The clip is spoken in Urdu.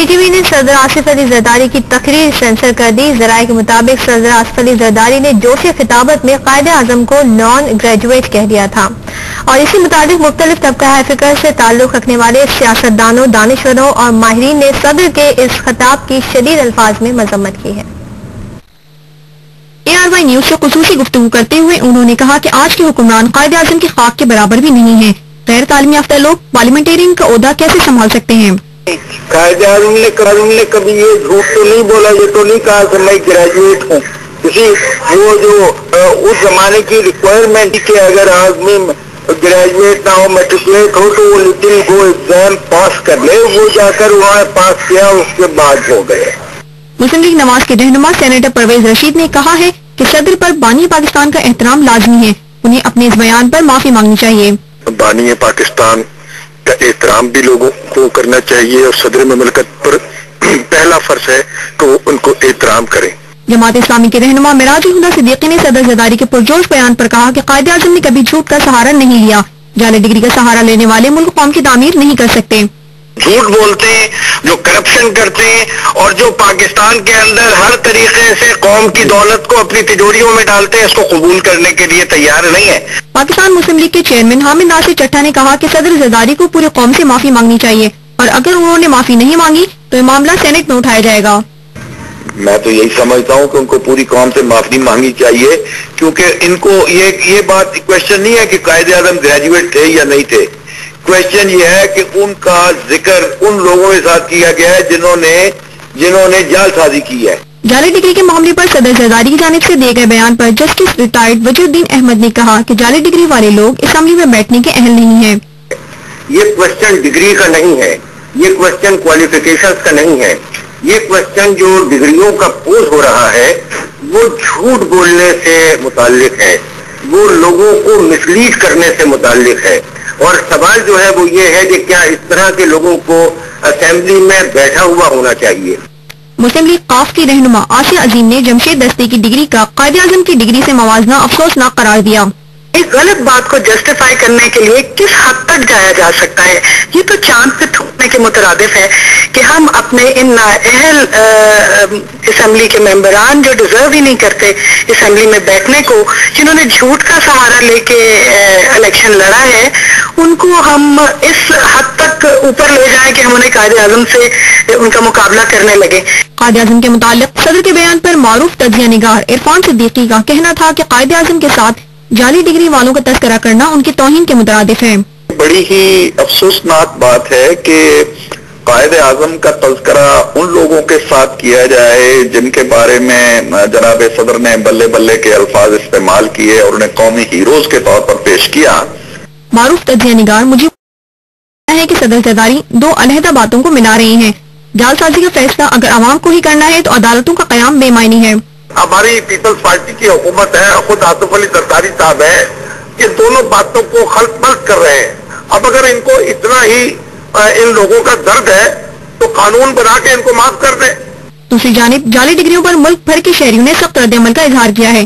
پی ٹی وی نے صدر آصف علی زرداری کی تقریر سینسر کر دی۔ ذرائع کے مطابق صدر آصف علی زرداری نے جوش خطابت میں قائد اعظم کو نان گریجویٹ کہہ دیا تھا اور اسی مطابق مختلف طبقہ فکر سے تعلق رکھنے والے سیاستدانوں، دانشوروں اور ماہرین نے صدر کے اس خطاب کی شدید الفاظ میں مذمت کی ہے۔ ARY نیوز سے خصوصی گفتگو کرتے ہوئے انہوں نے کہا کہ آج کے حکمران قائد اعظم کی خاک کے برابر بھی نہیں ہیں۔ غیر تعلیم یافتہ لوگ پارلیمنٹرین کا عہدہ کیسے سنبھال سکتے ہیں؟ قائد اعظم نے کبھی یہ جھوٹ تو نہیں بولا، یہ تو نہیں کہا کہ میں گریجویٹ ہوں۔ کسی وہ جو اس زمانے کی ریکوائرمنٹ کہ اگر آدمی گریجویٹ نہ ہو، میٹریکولیٹ ہو، تو وہ لیکن وہ ایگزام پاس کر لے، وہ جا کر وہاں پاس کیا، اس کے بعد ہو گئے۔ مسلم لیگ نواز کے رہنما سینیٹر پرویز رشید نے کہا ہے کہ صدر پر بانی پاکستان کا احترام لازمی ہے، انہیں اپنے اس بیان پر معافی مانگنی چاہیے۔ بانی پاکستان کا احترام بھی لوگوں کو کرنا چاہیے اور صدر مملکت پر پہلا فرض ہے کہ وہ ان کو احترام کریں۔ جماعت اسلامی کے رہنما معراج الہدیٰ صدیقی نے صدر زرداری کے پرجوش بیان پر کہا کہ قائد اعظم نے کبھی جھوٹ کا سہارا نہیں لیا، جعلی ڈگری کا سہارا لینے والے ملک قوم کی تعمیر نہیں کر سکتے۔ جھوٹ بولتے ہیں، جو کرپشن کرتے ہیں اور جو پاکستان کے اندر ہر طریقے سے قوم کی دولت کو اپنی تجوریوں میں ڈالتے ہیں، اس کو قبول کرنے کے لیے تیار نہیں ہے۔ پاکستان مسلم لیگ کے چیئرمین حامد ناصر چٹھا نے کہا کہ صدر زرداری کو پورے قوم سے معافی مانگنی چاہیے اور اگر انہوں نے معافی نہیں مانگی تو یہ معاملہ سینٹ میں اٹھایا جائے گا۔ میں تو یہی سمجھتا ہوں کہ ان کو پوری قوم سے معافی مانگنی چاہیے، کیونکہ ان کو یہ بات کوشچن نہیں ہے کہ قائد اعظم گریجویٹ تھے یا نہیں تھے، کوشچن یہ ہے کہ ان کا ذکر ان لوگوں کے ساتھ کیا گیا ہے جنہوں نے جعل سازی کی ہے۔ جعلی ڈگری کے معاملے پر صدر زرداری کی جانب سے دیے گئے بیان پر جسٹس ریٹائرڈ وجہ الدین احمد نے کہا کہ جعلی ڈگری والے لوگ اسمبلی میں بیٹھنے کے اہل نہیں ہیں۔ یہ کوشچن ڈگری کا نہیں ہے، یہ کوشچن کوالیفیکیشنز کا نہیں ہے، یہ کوشچن جو ڈگریوں کا پوز ہو رہا ہے وہ جھوٹ بولنے سے متعلق ہے، وہ لوگوں کو مسلیڈ کرنے سے متعلق ہے، اور سوال جو ہے وہ یہ ہے کہ کیا اس طرح کے لوگوں کو اسمبلی میں بیٹھا ہوا ہونا چاہیے۔ مسلم لیگ قاف کی رہنما آسیہ عظیم نے جمشید دستی کی ڈگری کا قائد اعظم کی ڈگری سے موازنہ افسوسناک قرار دیا۔ اس غلط بات کو جسٹیفائی کرنے کے لیے کس حد تک جایا جا سکتا ہے؟ یہ تو چاند پہ تھوکنے کے مترادف ہے کہ ہم اپنے ان نااہل اسمبلی کے ممبران جو ڈیزرو ہی نہیں کرتے اسمبلی میں بیٹھنے کو، جنہوں نے جھوٹ کا سہارا لے کے الیکشن لڑا ہے، ان کو ہم اس حد تک اوپر لے جائیں کہ ہم انہیں قائد اعظم سے ان کا مقابلہ کرنے لگے۔ قائد اعظم کے متعلق صدر کے بیان پر معروف تجزیہ نگار عرفان صدیقی کا کہنا تھا کہ قائد اعظم کے ساتھ جعلی ڈگری والوں کا تذکرہ کرنا ان کی توہین کے مترادف ہے۔ بڑی ہی افسوسناک بات ہے کہ قائد اعظم کا تذکرہ ان لوگوں کے ساتھ کیا جائے جن کے بارے میں جناب صدر نے بلے بلے کے الفاظ استعمال کیے اور انہیں قومی ہیروز کے طور پر پیش کیا۔ معروف تجزیہ نگار مجھے ہے کہ صدر زرداری دو علیحدہ باتوں کو ملا رہے ہیں۔ جعل سازی کا فیصلہ اگر عوام کو ہی کرنا ہے تو عدالتوں کا قیام بے معنی ہے۔ ہماری پیپلز پارٹی کی حکومت ہے، خود آصف علی زرداری صاحب ہے، یہ دونوں باتوں کو خلط ملط کر رہے ہیں۔ اب اگر ان کو اتنا ہی ان لوگوں کا درد ہے تو قانون بنا کے ان کو معاف کر دیں۔ دوسری جانب جعلی ڈگریوں پر ملک بھر کے شہریوں نے سخت رد عمل کا اظہار کیا ہے۔